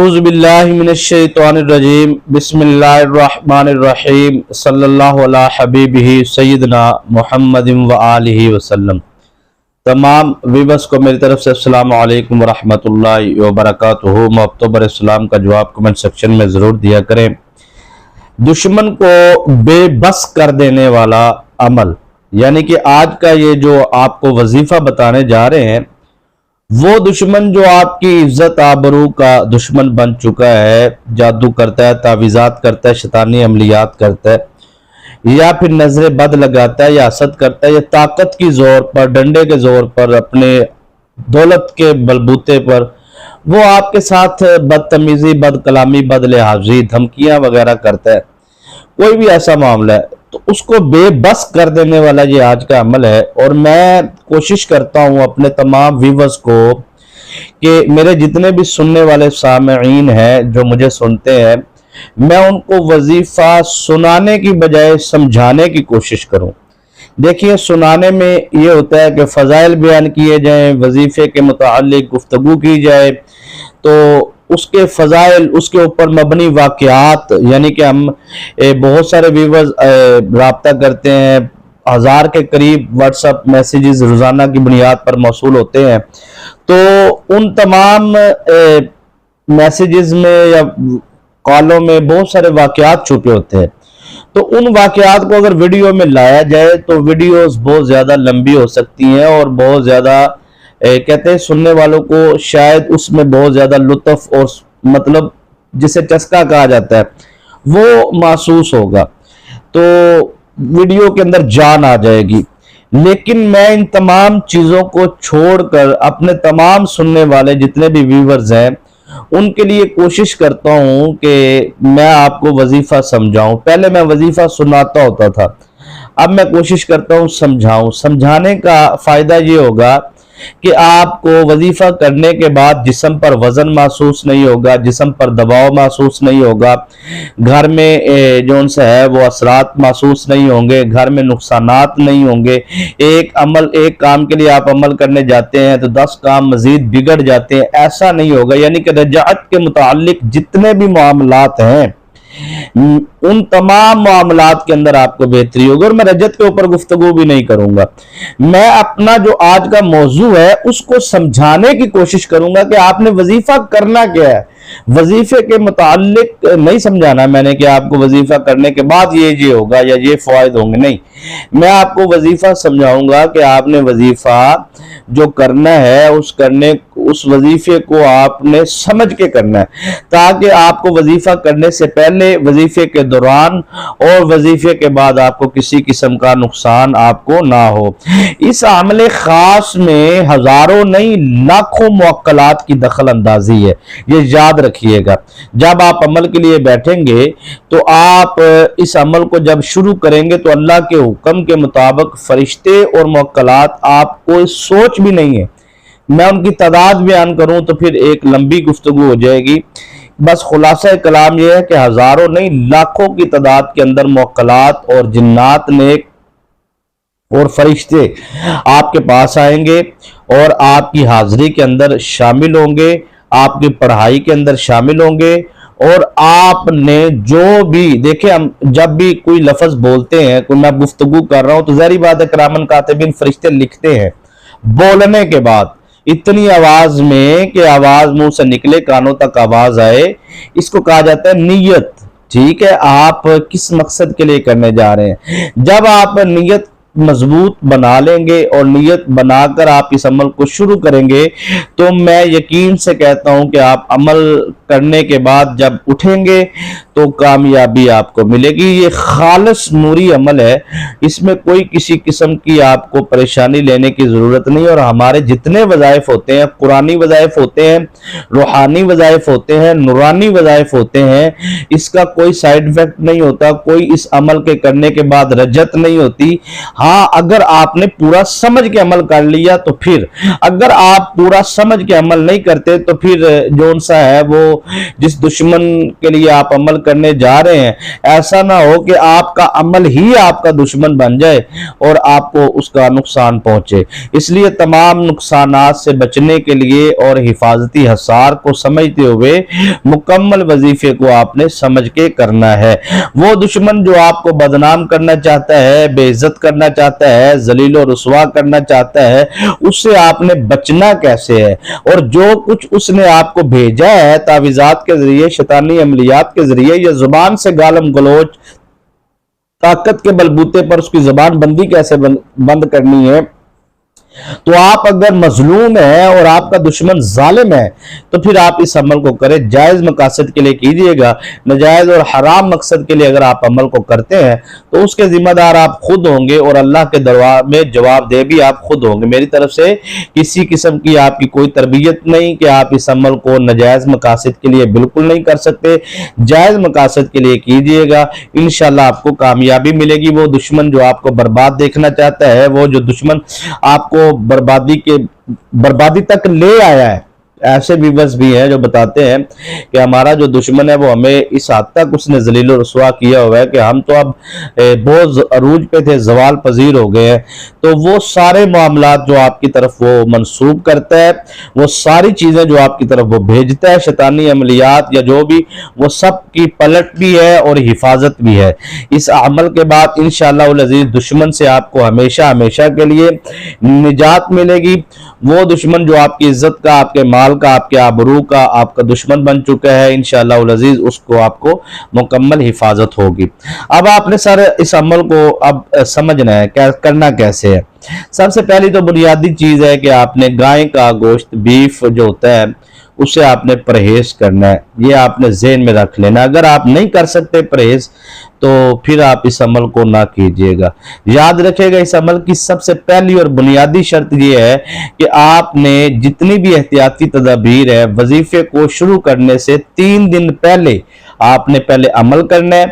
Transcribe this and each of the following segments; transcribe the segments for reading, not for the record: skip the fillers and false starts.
اعوذ باللہ من الشیطان الرجیم بسم اللہ الرحمن الرحیم صلی اللہ علی حبیبہ سیدنا محمد وآلہ وسلم۔ تمام ویورز کو میری طرف سے السلام علیکم ورحمۃ اللہ وبرکاتہ۔ محبت اسلام کا جواب کمنٹ سیکشن میں ضرور دیا کریں۔ دشمن کو بے بس کر دینے والا عمل، یعنی کہ آج کا یہ جو آپ کو وظیفہ بتانے جا رہے ہیں، وہ دشمن جو آپ کی عزت آبرو کا دشمن بن چکا ہے، جادو کرتا ہے، تعویذات کرتا ہے، شیطانی عملیات کرتا ہے، یا پھر نظر بد لگاتا ہے، یا حسد کرتا ہے، یا طاقت کی زور پر، ڈنڈے کے زور پر، اپنے دولت کے بلبوتے پر وہ آپ کے ساتھ بدتمیزی، بد کلامی، بد لحاظی، دھمکیاں وغیرہ کرتا ہے، کوئی بھی ایسا معاملہ ہے تو اس کو بے بس کر دینے والا یہ آج کا عمل ہے۔ اور میں کوشش کرتا ہوں اپنے تمام ویورز کو کہ میرے جتنے بھی سننے والے سامعین ہیں جو مجھے سنتے ہیں، میں ان کو وظیفہ سنانے کی بجائے سمجھانے کی کوشش کروں۔ دیکھیے، سنانے میں یہ ہوتا ہے کہ فضائل بیان کیے جائیں، وظیفے کے متعلق گفتگو کی جائے، تو اس کے فضائل، اس کے اوپر مبنی واقعات، یعنی کہ ہم بہت سارے ویورز رابطہ کرتے ہیں، 1000 کے قریب واٹس ایپ میسیجز روزانہ کی بنیاد پر موصول ہوتے ہیں، تو ان تمام میسیجز میں یا کالوں میں بہت سارے واقعات چھپے ہوتے ہیں، تو ان واقعات کو اگر ویڈیو میں لایا جائے تو ویڈیوز بہت زیادہ لمبی ہو سکتی ہیں، اور بہت زیادہ کہتے ہیں سننے والوں کو شاید اس میں بہت زیادہ لطف اور مطلب جسے چسکا کہا جاتا ہے وہ محسوس ہوگا، تو ویڈیو کے اندر جان آ جائے گی۔ لیکن میں ان تمام چیزوں کو چھوڑ کر اپنے تمام سننے والے جتنے بھی ویورز ہیں ان کے لیے کوشش کرتا ہوں کہ میں آپ کو وظیفہ سمجھاؤں۔ پہلے میں وظیفہ سناتا ہوتا تھا، اب میں کوشش کرتا ہوں سمجھاؤں۔ سمجھانے کا فائدہ یہ ہوگا کہ آپ کو وظیفہ کرنے کے بعد جسم پر وزن محسوس نہیں ہوگا، جسم پر دباؤ محسوس نہیں ہوگا، گھر میں جو ان سے ہے وہ اثرات محسوس نہیں ہوں گے، گھر میں نقصانات نہیں ہوں گے۔ ایک کام کے لیے آپ عمل کرنے جاتے ہیں تو 10 کام مزید بگڑ جاتے ہیں، ایسا نہیں ہوگا۔ یعنی کہ رجعت کے متعلق جتنے بھی معاملات ہیں ان تمام معاملات کے اندر آپ کو بہتری ہوگی، اور میں رجعت کے اوپر گفتگو بھی نہیں کروں گا۔ میں اپنا جو آج کا موضوع ہے اس کو سمجھانے کی کوشش کروں گا کہ آپ نے وظیفہ کرنا کیا ہے۔ وظیفے کے متعلق نہیں سمجھانا میں نے کہ آپ کو وظیفہ کرنے کے بعد یہ ہوگا یا یہ فوائد ہوں گے، نہیں، میں آپ کو وظیفہ سمجھاؤں گا کہ آپ نے وظیفہ جو کرنا ہے اس وظیفے کو آپ نے سمجھ کے کرنا ہے، تاکہ آپ کو وظیفہ کرنے سے پہلے، وظیفے کے دوران اور وظیفے کے بعد آپ کو کسی قسم کا نقصان آپ کو نہ ہو۔ اس عمل خاص میں ہزاروں نہیں لاکھوں موکلات کی دخل اندازی ہے، یہ یاد رکھیے گا۔ جب آپ عمل کے لیے بیٹھیں گے تو آپ اس عمل کو جب شروع کریں گے تو اللہ کے حکم کے مطابق فرشتے اور موکلات آپ کو سوچ بھی نہیں ہے، میں ان کی تعداد بیان کروں تو پھر ایک لمبی گفتگو ہو جائے گی۔ بس خلاصہ کلام یہ ہے کہ ہزاروں نہیں لاکھوں کی تعداد کے اندر موکلات اور جنات نیک اور فرشتے آپ کے پاس آئیں گے اور آپ کی حاضری کے اندر شامل ہوں گے، آپ کی پڑھائی کے اندر شامل ہوں گے، اور آپ نے جو بھی دیکھیں، ہم جب بھی کوئی لفظ بولتے ہیں، کوئی میں گفتگو کر رہا ہوں تو ظاہری بات ہے کرامن کاتبین فرشتے لکھتے ہیں۔ بولنے کے بعد اتنی آواز میں کہ آواز منہ سے نکلے، کانوں تک آواز آئے، اس کو کہا جاتا ہے نیت۔ ٹھیک ہے، آپ کس مقصد کے لیے کرنے جا رہے ہیں؟ جب آپ نیت مضبوط بنا لیں گے اور نیت بنا کر آپ اس عمل کو شروع کریں گے تو میں یقین سے کہتا ہوں کہ آپ عمل کرنے کے بعد جب اٹھیں گے تو کامیابی آپ کو ملے گی۔ یہ خالص نوری عمل ہے، اس میں کوئی کسی قسم کی آپ کو پریشانی لینے کی ضرورت نہیں، اور ہمارے جتنے وظائف ہوتے ہیں، قرآنی وظائف ہوتے ہیں، روحانی وظائف ہوتے ہیں، نورانی وظائف ہوتے ہیں، اس کا کوئی سائیڈ ایفیکٹ نہیں ہوتا، کوئی اس عمل کے کرنے کے بعد رجت نہیں ہوتی۔ ہاں، اگر آپ نے پورا سمجھ کے عمل کر لیا تو پھر، اگر آپ پورا سمجھ کے عمل نہیں کرتے تو پھر جو سا ہے وہ جس دشمن کے لیے آپ عمل کرنے جا رہے ہیں ایسا نہ ہو کہ آپ کا عمل ہی آپ کا دشمن بن جائے اور آپ کو اس کا نقصان پہنچے۔ اس لیے تمام نقصانات سے بچنے کے لیے اور حفاظتی حصار کو سمجھتے ہوئے مکمل وظیفے کو آپ نے سمجھ کے کرنا ہے۔ وہ دشمن جو آپ کو بدنام کرنا چاہتا ہے، بے عزت کرنا چاہتا ہے، ذلیل و رسوا کرنا چاہتا ہے، اس سے آپ نے بچنا کیسے ہے، اور جو کچھ اس نے آپ کو بھیجا ہے تعویذات کے ذریعے، شیطانی عملیات کے ذریعے، یا زبان سے گالم گلوچ، طاقت کے بلبوتے پر اس کی زبان بندی کیسے بند کرنی ہے، تو آپ اگر مظلوم ہیں اور آپ کا دشمن ظالم ہے تو پھر آپ اس عمل کو کریں، جائز مقاصد کے لیے کیجئے گا۔ ناجائز اور حرام مقصد کے لیے اگر آپ عمل کو کرتے ہیں تو اس کے ذمہ دار آپ خود ہوں گے، اور اللہ کے دربار میں جواب دہ بھی آپ خود ہوں گے۔ میری طرف سے کسی قسم کی آپ کی کوئی تربیت نہیں کہ آپ اس عمل کو ناجائز مقاصد کے لیے بالکل نہیں کر سکتے، جائز مقاصد کے لیے کیجئے گا، انشاءاللہ آپ کو کامیابی ملے گی۔ وہ دشمن جو آپ کو برباد دیکھنا چاہتا ہے، وہ جو دشمن آپ کو بربادی تک لے آیا ہے، ایسے ویورز بھی ہیں جو بتاتے ہیں کہ ہمارا جو دشمن ہے وہ ہمیں اس حد تک اس نے ذلیل و رسوا کیا ہوا ہے کہ ہم تو اب بہت عروج پہ تھے، زوال پذیر ہو گئے ہیں۔ تو وہ سارے معاملات جو آپ کی طرف وہ منسوب کرتا ہے، وہ ساری چیزیں جو آپ کی طرف وہ بھیجتا ہے، شیطانی عملیات یا جو بھی، وہ سب کی پلٹ بھی ہے اور حفاظت بھی ہے۔ اس عمل کے بعد انشاءاللہ العزیز دشمن سے آپ کو ہمیشہ ہمیشہ کے لیے نجات ملے گی۔ وہ دشمن جو آپ کی عزت کا، آپ کے مال کا، آپ کے آبرو کا، آپ کا دشمن بن چکا ہے، انشاءاللہ العزیز اس کو آپ کو مکمل حفاظت ہوگی۔ اب آپ نے سر اس عمل کو اب سمجھنا ہے کرنا کیسے ہے۔ سب سے پہلی تو بنیادی چیز ہے کہ آپ نے گائے کا گوشت، بیف جو ہوتا ہے، اسے آپ نے پرہیز کرنا ہے، یہ آپ نے ذہن میں رکھ لینا۔ اگر آپ نہیں کر سکتے پرہیز تو پھر آپ اس عمل کو نہ کیجیے گا۔ یاد رکھے گا اس عمل کی سب سے پہلی اور بنیادی شرط یہ ہے کہ آپ نے جتنی بھی احتیاطی تدابیر ہے، وظیفے کو شروع کرنے سے 3 دن پہلے آپ نے پہلے عمل کرنا ہے۔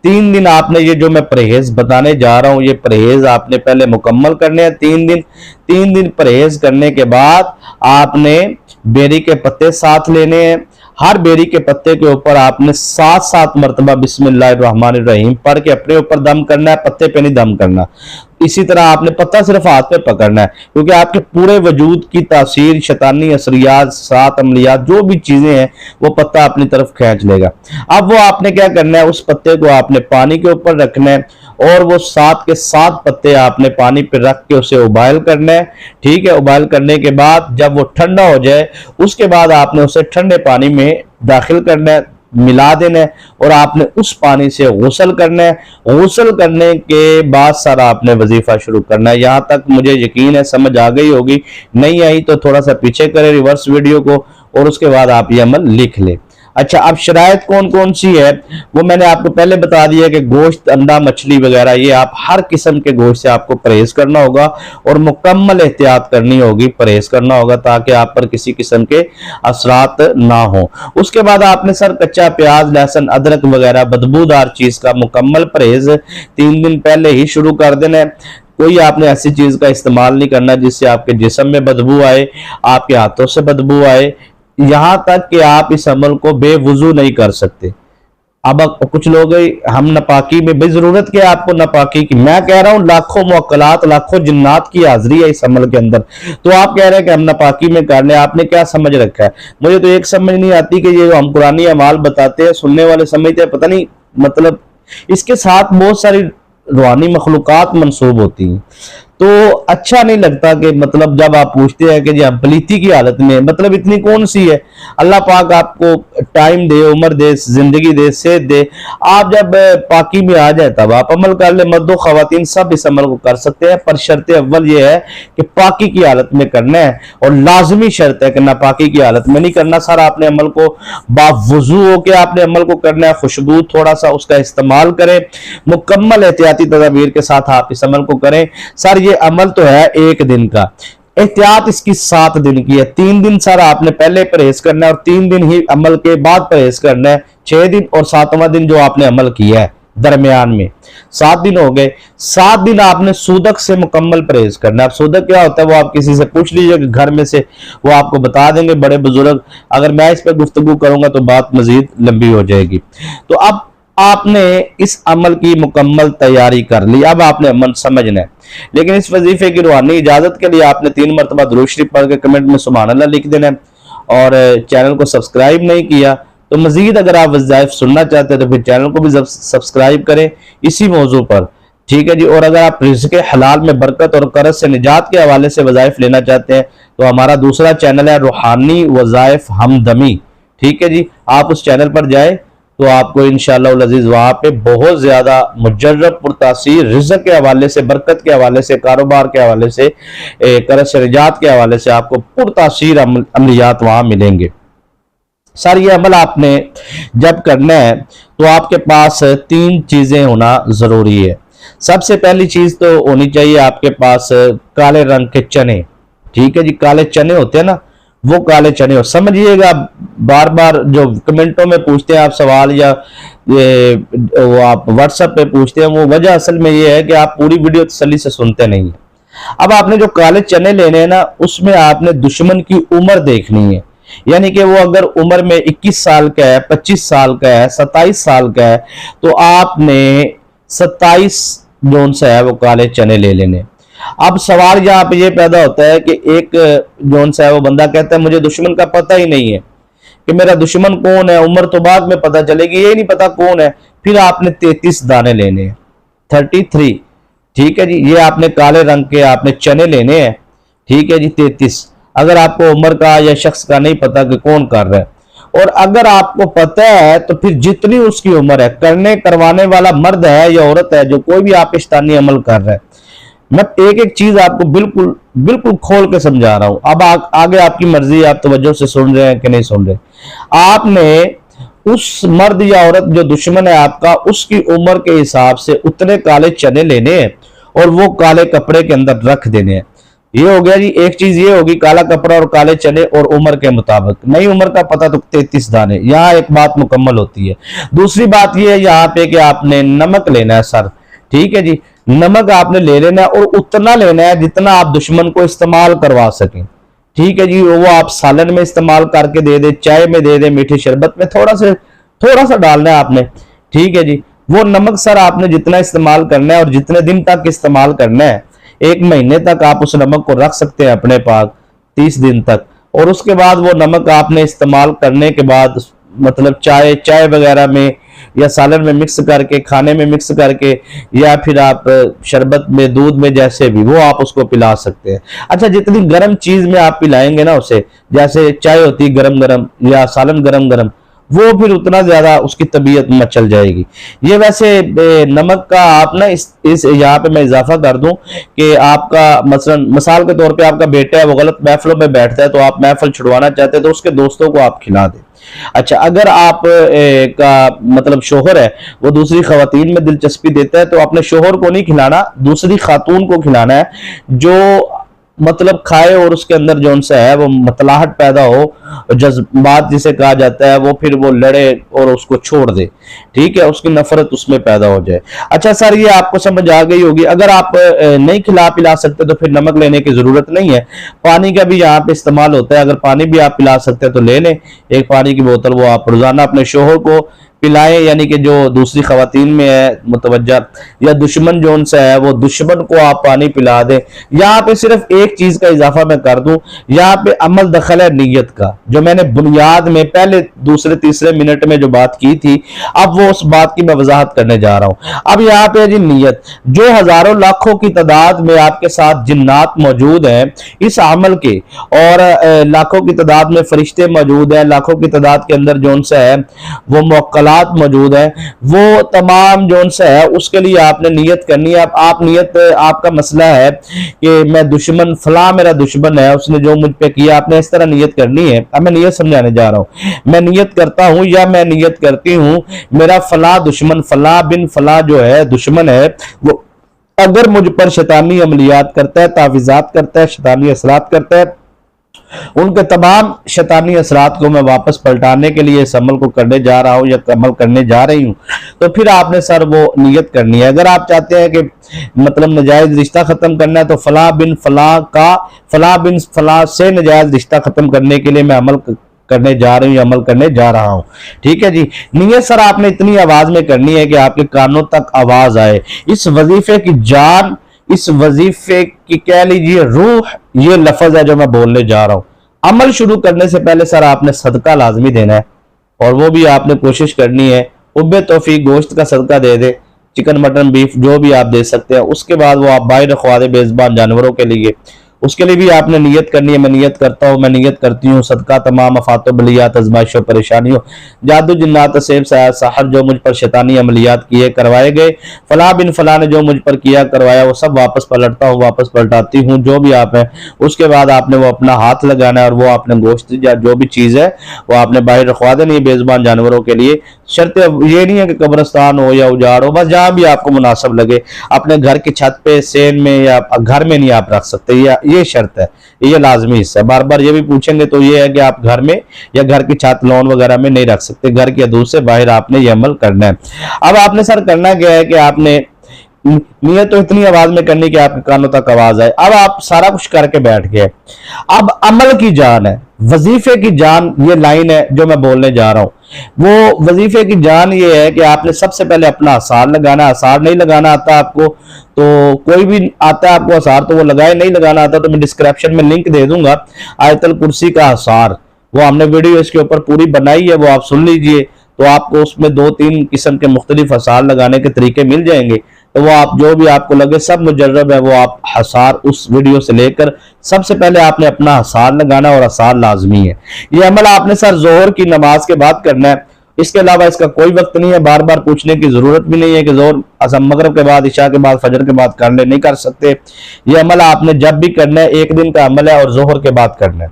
3 دن آپ نے یہ جو میں پرہیز بتانے جا رہا ہوں، یہ پرہیز آپ نے پہلے مکمل کرنے ہیں۔ 3 دن پرہیز کرنے کے بعد آپ نے بیری کے پتے ساتھ لینے ہیں۔ ہر بیری کے پتے کے اوپر آپ نے 7 مرتبہ بسم اللہ الرحمن الرحیم پڑھ کے اپنے اوپر دم کرنا ہے، پتے پہ نہیں دم کرنا۔ اسی طرح آپ نے پتہ صرف ہاتھ پہ پکڑنا ہے، کیونکہ آپ کے پورے وجود کی تاثیر، شیطانی اثریات، 7 عملیات جو بھی چیزیں ہیں، وہ پتہ اپنی طرف کھینچ لے گا۔ اب وہ آپ نے کیا کرنا ہے، اس پتے کو آپ نے پانی کے اوپر رکھنا ہے، اور وہ 7 کے 7 پتے آپ نے پانی پہ رکھ کے اسے ابائل کرنا ہے۔ ٹھیک ہے، ابائل کرنے کے بعد جب وہ ٹھنڈا ہو جائے، اس کے بعد آپ نے اسے ٹھنڈے پانی میں داخل کرنا ہے، ملا دینا ہے، اور آپ نے اس پانی سے غسل کرنا ہے۔ غسل کرنے کے بعد سارا آپ نے وظیفہ شروع کرنا ہے۔ یہاں تک مجھے یقین ہے سمجھ آ گئی ہوگی، نہیں آئی تو تھوڑا سا پیچھے کرے ریورس ویڈیو کو، اور اس کے بعد آپ یہ عمل لکھ لیں۔ اچھا، اب شرائط کون کون سی ہے وہ میں نے آپ کو پہلے بتا دیا کہ گوشت، انڈا، مچھلی وغیرہ، یہ آپ ہر قسم کے گوشت سے آپ کو پرہیز کرنا ہوگا، اور مکمل احتیاط کرنی ہوگی، پرہیز کرنا ہوگا تاکہ آپ پر کسی قسم کے اثرات نہ ہوں۔ اس کے بعد آپ نے سر کچا پیاز، لہسن، ادرک وغیرہ بدبودار چیز کا مکمل پرہیز 3 دن پہلے ہی شروع کر دینا ہے۔ کوئی آپ نے ایسی چیز کا استعمال نہیں کرنا جس سے آپ کے جسم میں بدبو آئے، آپ کے ہاتھوں سے بدبو آئے، یہاں تک کہ آپ اس عمل کو بے وضو نہیں کر سکتے۔ اب کچھ لوگ ہم ناپاکی میں، بھئی ضرورت کیا ہے آپ کو ناپاکی کی؟ میں کہہ رہا ہوں لاکھوں موکلات، لاکھوں جنات کی حاضری ہے اس عمل کے اندر، تو آپ کہہ رہے ہیں کہ ہم ناپاکی میں کر لیں۔ آپ نے کیا سمجھ رکھا ہے؟ مجھے تو ایک سمجھ نہیں آتی کہ یہ جو ہم قرآنی اعمال بتاتے ہیں، سننے والے سمجھتے ہیں پتہ نہیں، مطلب اس کے ساتھ بہت ساری روحانی مخلوقات منسوب ہوتی ہیں، تو اچھا نہیں لگتا کہ مطلب جب آپ پوچھتے ہیں کہ جی ہم پلیتی کی حالت میں، مطلب اتنی کون سی ہے؟ اللہ پاک آپ کو ٹائم دے، عمر دے، زندگی دے، صحت دے، آپ جب پاکی میں آ جائے تب آپ عمل کر لیں۔ مرد و خواتین سب اس عمل کو کر سکتے ہیں، پر شرط اول یہ ہے کہ پاکی کی حالت میں کرنا ہے، اور لازمی شرط ہے کہ ناپاکی کی حالت میں نہیں کرنا۔ سر آپ نے عمل کو باوضو ہو کے آپ نے عمل کو کرنا ہے، خوشبو تھوڑا سا اس کا استعمال کریں، مکمل احتیاطی تدابیر کے ساتھ آپ اس عمل کو کریں۔ سر یہ عمل تو ہے 1 دن کا، احتیاط اس کی 7 دن کی ہے۔ 3 دن سر آپ نے پہلے پرہیز کرنا ہے، اور 3 دن ہی عمل کے بعد پرہیز کرنا ہے، 6 دن اور 7واں دن جو آپ نے عمل کیا ہے، درمیان میں 7 دن ہو گئے، 7 دن آپ نے سودک سے مکمل پرہیز کرنا ہے۔ اب سودک کیا ہوتا ہے وہ آپ کسی سے پوچھ لیجئے کہ گھر میں سے وہ آپ کو بتا دیں گے بڑے بزرگ، اگر میں اس پہ گفتگو کروں گا تو بات مزید لمبی ہو جائے گی۔ تو اب آپ نے اس عمل کی مکمل تیاری کر لی، اب آپ نے عمل سمجھنا ہے، لیکن اس وظیفے کی روحانی اجازت کے لیے آپ نے 3 مرتبہ درود شریف پڑھ کے کمنٹ میں سبحان اللہ لکھ دینا ہے، اور چینل کو سبسکرائب نہیں کیا تو مزید اگر آپ وظائف سننا چاہتے ہیں تو پھر چینل کو بھی سبسکرائب کریں اسی موضوع پر، ٹھیک ہے جی۔ اور اگر آپ رزق حلال میں برکت اور قرض سے نجات کے حوالے سے وظائف لینا چاہتے ہیں تو ہمارا دوسرا چینل ہے روحانی وظائف ہمدمی، ٹھیک ہے جی، آپ اس چینل پر جائیں تو آپ کو انشاءاللہ العزیز وہاں پہ بہت زیادہ مجرب پرتاثیر رزق کے حوالے سے، برکت کے حوالے سے، کاروبار کے حوالے سے، قرض سے نجات کے حوالے سے آپ کو پرتاثیر عملیات وہاں ملیں گے۔ سر یہ عمل آپ نے جب کرنا ہے تو آپ کے پاس 3 چیزیں ہونا ضروری ہے۔ سب سے پہلی چیز تو ہونی چاہیے آپ کے پاس کالے رنگ کے چنے، ٹھیک ہے جی، کالے چنے ہوتے ہیں نا، وہ کالے چنے ہو، سمجھیے گا بار بار جو کمنٹوں میں پوچھتے ہیں آپ سوال یا وہ آپ واٹس ایپ پہ پوچھتے ہیں، وہ وجہ اصل میں یہ ہے کہ آپ پوری ویڈیو تسلی سے سنتے نہیں ہیں۔ اب آپ نے جو کالے چنے لینے ہیں نا، اس میں آپ نے دشمن کی عمر دیکھنی ہے، یعنی کہ وہ اگر عمر میں 21 سال کا ہے، 25 سال کا ہے، 27 سال کا ہے تو آپ نے 27 جون سے ہے وہ کالے چنے لے لینے۔ اب سوال یہاں پہ یہ پیدا ہوتا ہے کہ ایک جون سے ہے وہ بندہ کہتا ہے مجھے دشمن کا پتہ ہی نہیں ہے کہ میرا دشمن کون ہے، عمر تو بعد میں پتہ چلے گی، یہ نہیں پتہ کون ہے، پھر آپ نے 33 دانے لینے ہیں، 33، ٹھیک ہے جی، یہ آپ نے کالے رنگ کے آپ نے چنے لینے ہیں، ٹھیک ہے جی، 33۔ اگر آپ کو عمر کا یا شخص کا نہیں پتہ کہ کون کر رہا ہے، اور اگر آپ کو پتہ ہے تو پھر جتنی اس کی عمر ہے، کروانے والا مرد ہے یا عورت ہے، جو کوئی بھی آپ اشتانی عمل کر رہا ہے، میں ایک ایک چیز آپ کو بالکل کھول کے سمجھا رہا ہوں۔ اب آگے آپ کی مرضی، آپ توجہ سے سن رہے ہیں کہ نہیں سن رہے۔ آپ نے اس مرد یا عورت جو دشمن ہے آپ کا، اس کی عمر کے حساب سے اتنے کالے چنے لینے ہیں اور وہ کالے کپڑے کے اندر رکھ دینے ہیں۔ یہ ہو گیا جی، ایک چیز یہ ہوگی کالا کپڑا اور کالے چنے اور عمر کے مطابق، نہیں عمر کا پتہ تو 33 دانے، یہاں ایک بات مکمل ہوتی ہے۔ دوسری بات یہ ہے یہاں پہ کہ آپ نے نمک لینا ہے سر، ٹھیک ہے جی، نمک آپ نے لے لینا ہے اور اتنا لینا ہے جتنا آپ دشمن کو استعمال کروا سکیں، ٹھیک ہے جی، وہ آپ سالن میں استعمال کر کے دے دیں، چائے میں دے دیں، میٹھی شربت میں تھوڑا سا ڈالنا ہے آپ نے، ٹھیک ہے جی۔ وہ نمک سر آپ نے جتنا استعمال کرنا ہے اور جتنے دن تک استعمال کرنا ہے، 1 مہینے تک آپ اس نمک کو رکھ سکتے ہیں اپنے پاس، 30 دن تک، اور اس کے بعد وہ نمک آپ نے استعمال کرنے کے بعد مطلب چائے وغیرہ میں یا سالن میں مکس کر کے، کھانے میں مکس کر کے، یا پھر آپ شربت میں، دودھ میں، جیسے بھی وہ آپ اس کو پلا سکتے ہیں۔ اچھا جتنی گرم چیز میں آپ پلائیں گے نا اسے، جیسے چائے ہوتی گرم یا سالن گرم، وہ پھر اتنا زیادہ اس کی طبیعت مچل جائے گی۔ یہ ویسے نمک کا آپ نا اس یہاں پہ میں اضافہ کر دوں کہ آپ کا مثال کے طور پہ آپ کا بیٹا ہے وہ غلط محفلوں میں بیٹھتا ہے تو آپ محفل چھڑوانا چاہتے ہیں تو اس کے دوستوں کو آپ کھلا دیں۔ اچھا اگر آپ کا مطلب شوہر ہے وہ دوسری خواتین میں دلچسپی دیتا ہے تو اپنے شوہر کو نہیں کھلانا، دوسری خاتون کو کھلانا ہے جو مطلب کھائے اور اس کے اندر جو ان سے ہے وہ مطلعات پیدا ہو، جذبات جسے کہا جاتا ہے، وہ پھر وہ لڑے اور اس کو چھوڑ دے، ٹھیک ہے، اس کی نفرت اس میں پیدا ہو جائے۔ اچھا سر یہ آپ کو سمجھ آ گئی ہوگی۔ اگر آپ نہیں پلا سکتے تو پھر نمک لینے کی ضرورت نہیں ہے، پانی کا بھی یہاں پہ استعمال ہوتا ہے، اگر پانی بھی آپ پلا سکتے ہیں تو لے لیں، ایک پانی کی بوتل وہ آپ روزانہ اپنے شوہر کو پلائیں، یعنی کہ جو دوسری خواتین میں ہے متوجہ، یا دشمن جو ان سے ہے وہ دشمن کو آپ پانی پلا دیں۔ یہاں پہ صرف ایک چیز کا اضافہ میں کر دوں، یہاں پہ عمل دخل ہے نیت کا، جو میں نے بنیاد میں پہلے دوسرے تیسرے منٹ میں جو بات کی تھی، اب وہ اس بات کی میں وضاحت کرنے جا رہا ہوں۔ اب یہاں پہ جی نیت، جو ہزاروں لاکھوں کی تعداد میں آپ کے ساتھ جنات موجود ہیں اس عمل کے، اور لاکھوں کی تعداد میں فرشتے موجود ہیں، لاکھوں کی تعداد کے اندر جو ان سے ہے وہ موکلات موجود ہیں، وہ تمام جو ان سے ہے اس کے لیے آپ نے نیت کرنی ہے۔ اب آپ نیت، آپ کا مسئلہ ہے کہ میں دشمن فلاں میرا دشمن ہے، اس نے جو مجھ پہ کیا، آپ نے اس طرح نیت کرنی ہے۔ اب میں نیت سمجھانے جا رہا ہوں، میں نیت کرتا ہوں یا میں نیت کرتی ہوں میرا فلاں دشمن، فلاں بن فلاں جو ہے دشمن ہے، وہ اگر مجھ پر شیطانی عملیات کرتا ہے، تعویذات کرتا ہے، شیطانی اثرات کرتا ہے، ان کے تمام شیطانی اثرات کو میں واپس پلٹانے کے لیے اس عمل کو کرنے جا رہا ہوں یا عمل کرنے جا رہی ہوں، تو پھر آپ نے سر وہ نیت کرنی ہے۔ اگر آپ چاہتے ہیں کہ مطلب نجائز رشتہ ختم کرنا ہے تو فلاں بن فلاں سے نجائز رشتہ ختم کرنے کے لیے میں عمل کرنے جا رہی ہوں یا عمل کرنے جا رہا ہوں، ٹھیک ہے جی۔ نیت سر آپ نے اتنی آواز میں کرنی ہے کہ آپ کے کانوں تک آواز آئے۔ اس وظیفے کی جان، اس وظیفے کی کہہ لیجیے روح، یہ لفظ ہے جو میں بولنے جا رہا ہوں۔ عمل شروع کرنے سے پہلے سر آپ نے صدقہ لازمی دینا ہے، اور وہ بھی آپ نے کوشش کرنی ہے اب توفیق گوشت کا صدقہ دے دے، چکن مٹن بیف جو بھی آپ دے سکتے ہیں۔ اس کے بعد وہ آپ باہر رکھوا دے بے زبان جانوروں کے لیے، اس کے لیے بھی آپ نے نیت کرنی ہے۔ میں نیت کرتا ہوں، میں نیت کرتی ہوں صدقہ تمام آفات و بلیات، آزمائشوں پریشانیوں، جادو جنات سیب سحر جو مجھ پر شیطانی عملیات کیے کروائے گئے، فلاں بن فلاں نے جو مجھ پر کیا کروایا، وہ سب واپس پلٹتا ہوں، واپس پلٹاتی ہوں جو بھی آپ ہیں۔ اس کے بعد آپ نے وہ اپنا ہاتھ لگانا ہے، اور وہ آپ نے گوشت یا جو بھی چیز ہے وہ آپ نے باہر رکھوا دینی ہے بے زبان جانوروں کے لیے۔ شرط یہ نہیں ہے کہ قبرستان ہو یا اجاڑ ہو، بس جہاں بھی آپ کو مناسب لگے، اپنے گھر کی چھت پہ، سین میں، یا گھر میں نہیں آپ رکھ سکتے، یہ شرط ہے، یہ لازمی حصہ ہے۔ بار بار یہ بھی پوچھیں گے تو یہ ہے کہ آپ گھر میں یا گھر کی چھت لون وغیرہ میں نہیں رکھ سکتے، گھر کی حدود سے باہر آپ نے یہ عمل کرنا ہے۔ اب آپ نے سر کرنا کیا ہے کہ آپ نے نیت تو اتنی آواز میں کرنی کہ آپ کے کانوں تک آواز آئے۔ اب آپ سارا کچھ کر کے بیٹھ گئے، اب عمل کی جان ہے، وظیفے کی جان، یہ لائن ہے جو میں بولنے جا رہا ہوں۔ وہ وظیفے کی جان یہ ہے کہ آپ نے سب سے پہلے اپنا اثار لگانا ہے۔ اثار نہیں لگانا آتا آپ کو تو کوئی بھی آتا ہے آپ کو اثار تو وہ لگائے، نہیں لگانا آتا تو میں ڈسکرپشن میں لنک دے دوں گا آیت الکرسی کا اثار، وہ ہم نے ویڈیو اس کے اوپر پوری بنائی ہے، وہ آپ سن لیجئے تو آپ کو اس میں 2-3 قسم کے مختلف اثار لگانے کے طریقے مل جائیں گے، تو وہ آپ جو بھی آپ کو لگے سب مجرب ہے، وہ آپ اثار اس ویڈیو سے لے کر سب سے پہلے آپ نے اپنا اثار لگانا، اور اثار لازمی ہے۔ یہ عمل آپ نے سر ظہر کی نماز کے بعد کرنا ہے، اس کے علاوہ اس کا کوئی وقت نہیں ہے، بار بار پوچھنے کی ضرورت بھی نہیں ہے کہ ظہر مغرب کے بعد، عشاء کے بعد، فجر کے بعد کر لیں، نہیں کر سکتے۔ یہ عمل آپ نے جب بھی کرنا ہے، ایک دن کا عمل ہے اور ظہر کے بعد کرنا ہے،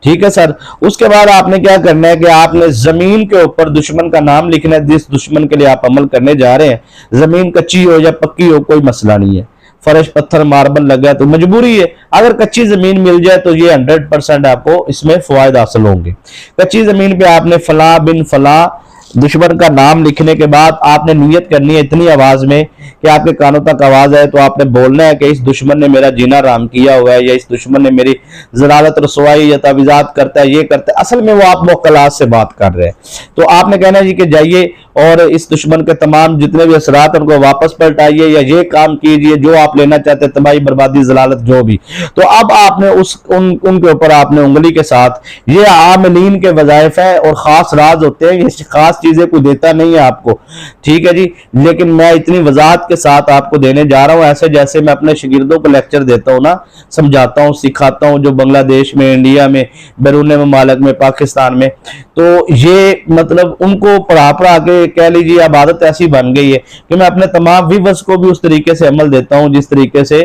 ٹھیک ہے سر۔ اس کے بعد آپ نے کیا کرنا ہے کہ آپ نے زمین کے اوپر دشمن کا نام لکھنا ہے، جس دشمن کے لیے آپ عمل کرنے جا رہے ہیں۔ زمین کچی ہو یا پکی ہو کوئی مسئلہ نہیں ہے، فرش پتھر ماربل لگا تو مجبوری ہے، اگر کچی زمین مل جائے تو یہ 100% آپ کو اس میں فوائد حاصل ہوں گے۔ کچی زمین پہ آپ نے فلاں بن فلاں دشمن کا نام لکھنے کے بعد آپ نے نیت کرنی ہے اتنی آواز میں کہ آپ کے کانوں تک آواز آئے، تو آپ نے بولنا ہے کہ اس دشمن نے میرا جینا رام کیا ہوا ہے، یا اس دشمن نے میری ضلالت رسوائی یا تعویذات کرتا ہے، یہ کرتا ہے۔ اصل میں وہ آپ موکلات سے بات کر رہے ہیں، تو آپ نے کہنا ہے جی کہ جائیے اور اس دشمن کے تمام جتنے بھی اثرات ان کو واپس پلٹائیے، یا یہ کام کیجئے جو آپ لینا چاہتے ہیں، تباہی بربادی ضلالت جو بھی۔ تو اب آپ نے ان کے اوپر آپ نے انگلی کے ساتھ، یہ عاملین کے وظائف ہیں اور خاص راز ہوتے ہیں، یہ خاص چیزیں کوئی دیتا نہیں ہے آپ کو، ٹھیک ہے جی، لیکن میں اتنی وضاحت کے ساتھ آپ کو دینے جا رہا ہوں، ایسے جیسے میں اپنے شاگردوں کو لیکچر دیتا ہوں نا، سمجھاتا ہوں، سکھاتا ہوں، جو بنگلہ دیش میں، انڈیا میں، بیرون ممالک میں، پاکستان میں، تو یہ مطلب ان کو پڑھا کے کہہ لیجیے اب عادت ایسی بن گئی ہے کہ میں اپنے تمام ویورز کو بھی اس طریقے سے عمل دیتا ہوں جس طریقے سے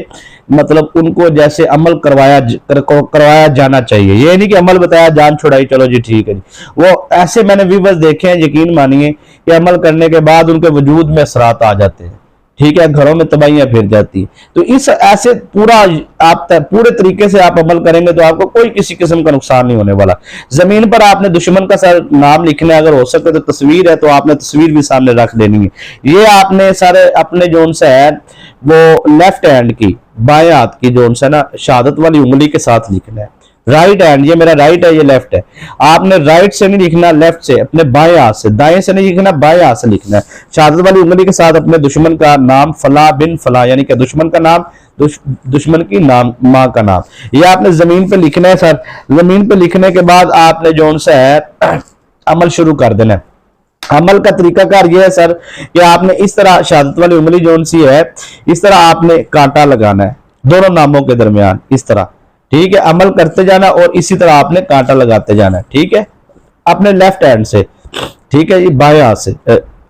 مطلب ان کو جیسے عمل کروایا جانا چاہیے۔ یہ نہیں کہ عمل بتایا جان چھڑائی چلو جی ٹھیک ہے جی، وہ ایسے میں نے ویورز دیکھے ہیں، یقین مانیے کہ عمل کرنے کے بعد ان کے وجود میں اثرات آ جاتے ہیں، ٹھیک ہے، گھروں میں تباہیاں پھر جاتی ہیں۔ تو اس ایسے آپ پورے طریقے سے آپ عمل کریں گے تو آپ کو کوئی کسی قسم کا نقصان نہیں ہونے والا۔ زمین پر آپ نے دشمن کا سر نام لکھنا ہے، اگر ہو سکے تو تصویر ہے تو آپ نے تصویر بھی سامنے رکھ دینی ہے۔ یہ آپ نے سارے اپنے جو ان سے ہے وہ لیفٹ ہینڈ کی، بائیں ہاتھ کی جو ان سے نا شہادت والی انگلی کے ساتھ لکھنا ہے۔ رائٹ ہینڈ، یہ میرا رائٹ ہے، یہ لیفٹ ہے، آپ نے رائٹ سے نہیں لکھنا، لیفٹ سے، اپنے بائیں ہاتھ سے، دائیں سے نہیں لکھنا، بائیں ہاتھ سے لکھنا ہے۔ شہادت والی انگلی کے ساتھ اپنے دشمن کا نام، فلاں بن فلاں، یعنی کہ دشمن کا نام، دشمن کی نام، ماں کا نام، یہ آپ نے زمین پہ لکھنا ہے سر۔ زمین پہ لکھنے کے بعد آپ نے جو ان سے ہے عمل شروع کر دینا ہے۔ عمل کا طریقہ کار یہ ہے سر کہ آپ نے اس طرح شہادت والی انگلی جو ان سی ہے، اس طرح آپ نے کانٹا لگانا ہے دونوں ناموں کے درمیان، اس طرح، ٹھیک ہے، عمل کرتے جانا اور اسی طرح آپ نے کانٹا لگاتے جانا ہے، ٹھیک ہے، اپنے لیفٹ ہینڈ سے، ٹھیک ہے، یہ بائیں ہاتھ سے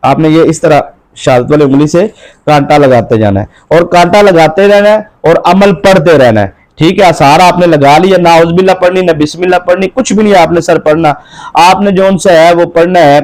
آپ نے یہ اس طرح شہادت والی انگلی سے کانٹا لگاتے جانا ہے، اور کانٹا لگاتے رہنا ہے اور عمل پڑھتے رہنا ہے، ٹھیک ہے۔ سہارا آپ نے لگا لیا، نہ اعوذ باللہ پڑھنی، نہ بسم اللہ پڑھنی، کچھ بھی نہیں آپ نے سر پڑھنا۔ آپ نے جو ان سے ہے وہ پڑھنا ہے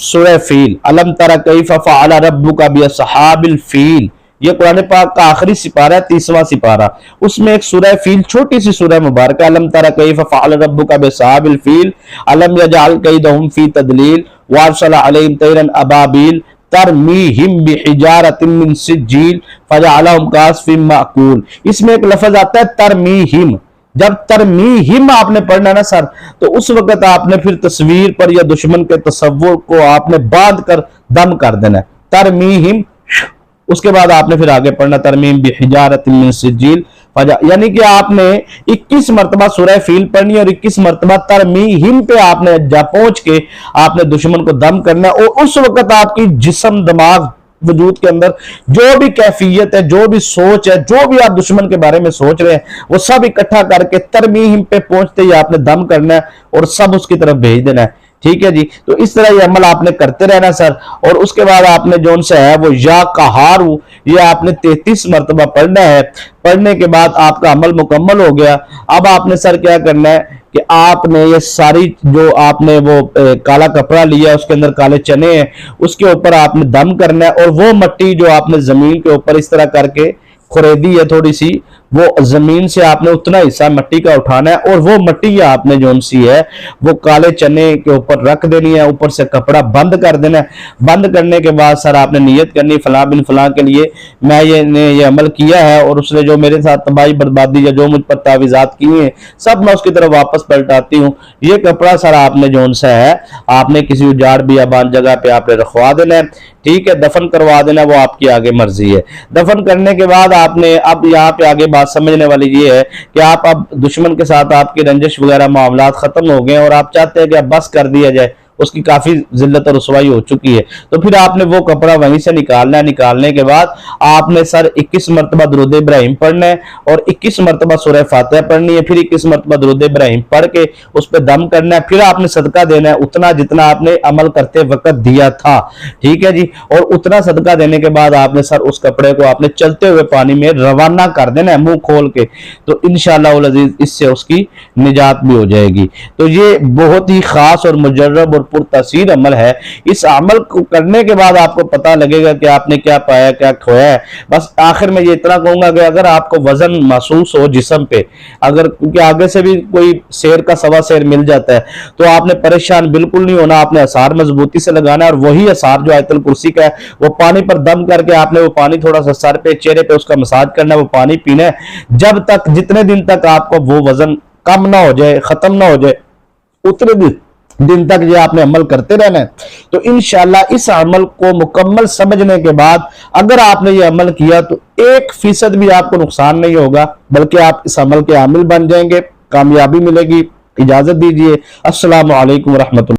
سورہ فیل، الم تر کیف فعل ربک باصحاب الفیل، یہ قرآن پاک کا آخری سپارہ ہے، 30واں سپارہ، اس میں ایک سورہ فیل، چھوٹی سی سورہ مبارکہ، الم تر کیف فعل ربک باصحاب الفیل الم یجعل کیدہم فی تضلیل وارسل علیہم طیرا ابابیل ترمیہم بحجارۃ من سجیل فجعلہم کعصف مأکول۔ اس میں ایک لفظ آتا ہے ترمیہم، جب ترمیہم آپ نے پڑھنا نا سر، تو اس وقت آپ نے پھر تصویر پر یا دشمن کے تصور کو آپ نے باندھ کر دم کر دینا ہے، ترمیہم، اس کے بعد آپ نے پھر آگے پڑھنا ترمیم بحجارۃ من سجیل، یعنی کہ آپ نے 21 مرتبہ سورہ فیل پڑھنی اور 21 مرتبہ ترمیہم پہ آپ نے جا پہنچ کے آپ نے دشمن کو دم کرنا ہے، اور اس وقت آپ کی جسم، دماغ، وجود کے اندر جو بھی کیفیت ہے، جو بھی سوچ ہے، جو بھی آپ دشمن کے بارے میں سوچ رہے ہیں، وہ سب اکٹھا کر کے ترمیہم پہ پہنچتے ہی آپ نے دم کرنا ہے اور سب اس کی طرف بھیج دینا ہے۔ ٹھیک ہے جی، تو اس طرح یہ عمل آپ نے کرتے رہنا سر، اور اس کے بعد آپ نے جو ان سے ہے وہ یا قہارو، یہ آپ نے 33 مرتبہ پڑھنا ہے۔ پڑھنے کے بعد آپ کا عمل مکمل ہو گیا۔ اب آپ نے سر کیا کرنا ہے کہ آپ نے یہ ساری جو آپ نے وہ کالا کپڑا لیا، اس کے اندر کالے چنے ہیں، اس کے اوپر آپ نے دم کرنا ہے، اور وہ مٹی جو آپ نے زمین کے اوپر اس طرح کر کے خوریدی ہے تھوڑی سی، وہ زمین سے آپ نے اتنا حصہ مٹی کا اٹھانا ہے، اور وہ مٹی آپ نے جون سی ہے وہ کالے چنے کے اوپر رکھ دینی ہے، اوپر سے کپڑا بند کر دینا ہے۔ بند کرنے کے بعد سر آپ نے نیت کرنی، فلاں بن فلاں کے لیے میں یہ عمل کیا ہے، اور اس نے جو میرے ساتھ تباہی بربادی یا جو مجھ پر تعویذات کی ہیں سب میں اس کی طرف واپس پلٹاتی ہوں۔ یہ کپڑا سر آپ نے جون سا ہے آپ نے کسی اجاڑ بیابان جگہ پہ آپ نے رکھوا دینا ہے، ٹھیک ہے، دفن کروا دینا، وہ آپ کی آگے مرضی ہے۔ دفن کرنے کے بعد آپ نے اب یہاں پہ آگے بات سمجھنے والی یہ ہے کہ آپ اب دشمن کے ساتھ آپ کی رنجش وغیرہ معاملات ختم ہو گئے، اور آپ چاہتے ہیں کہ اب بس کر دیا جائے، اس کی کافی ذلت اور رسوائی ہو چکی ہے، تو پھر آپ نے وہ کپڑا وہیں سے نکالنا ہے۔ نکالنے کے بعد آپ نے سر 21 مرتبہ درود ابراہیم پڑھنا ہے، اور 21 مرتبہ سورہ فاتحہ پڑھنی ہے، پھر 21 مرتبہ درود ابراہیم پڑھ کے اس پہ دم کرنا ہے، پھر آپ نے صدقہ دینا ہے اتنا جتنا آپ نے عمل کرتے وقت دیا تھا، ٹھیک ہے جی، اور اتنا صدقہ دینے کے بعد آپ نے سر اس کپڑے کو آپ نے چلتے ہوئے پانی میں روانہ کر دینا ہے منہ کھول کے، تو انشاءاللہ العزیز اس سے اس کی نجات بھی ہو جائے گی۔ تو یہ بہت ہی خاص اور مجرب اور پر تاثیر عمل ہے۔ اس عمل کو کرنے کے بعد آپ کو پتہ لگے گا کہ آپ نے کیا پایا کیا کھویا ہے۔ بس آخر میں یہ اتنا کہوں گا کہ اگر آپ کو وزن محسوس ہو جسم پہ، اگر کیونکہ آگے سے بھی کوئی سیر کا سوا سیر مل جاتا ہے، تو آپ نے پریشان بالکل نہیں ہونا، آپ نے اثار مضبوطی سے لگانا ہے، اور وہی اثار جو آیت الکرسی کا ہے وہ پانی پر دم کر کے آپ نے وہ پانی تھوڑا سا سر پہ چہرے پہ اس کا مساج کرنا ہے، وہ پانی پینا ہے جب تک جتنے دن تک آپ کو وہ وزن کم نہ ہو جائے، ختم نہ ہو جائے، اتنے دن تک یہ آپ نے عمل کرتے رہنا ہے۔ تو انشاءاللہ اس عمل کو مکمل سمجھنے کے بعد اگر آپ نے یہ عمل کیا تو 1% بھی آپ کو نقصان نہیں ہوگا، بلکہ آپ اس عمل کے عامل بن جائیں گے، کامیابی ملے گی۔ اجازت دیجیے، السلام علیکم ورحمۃ اللہ۔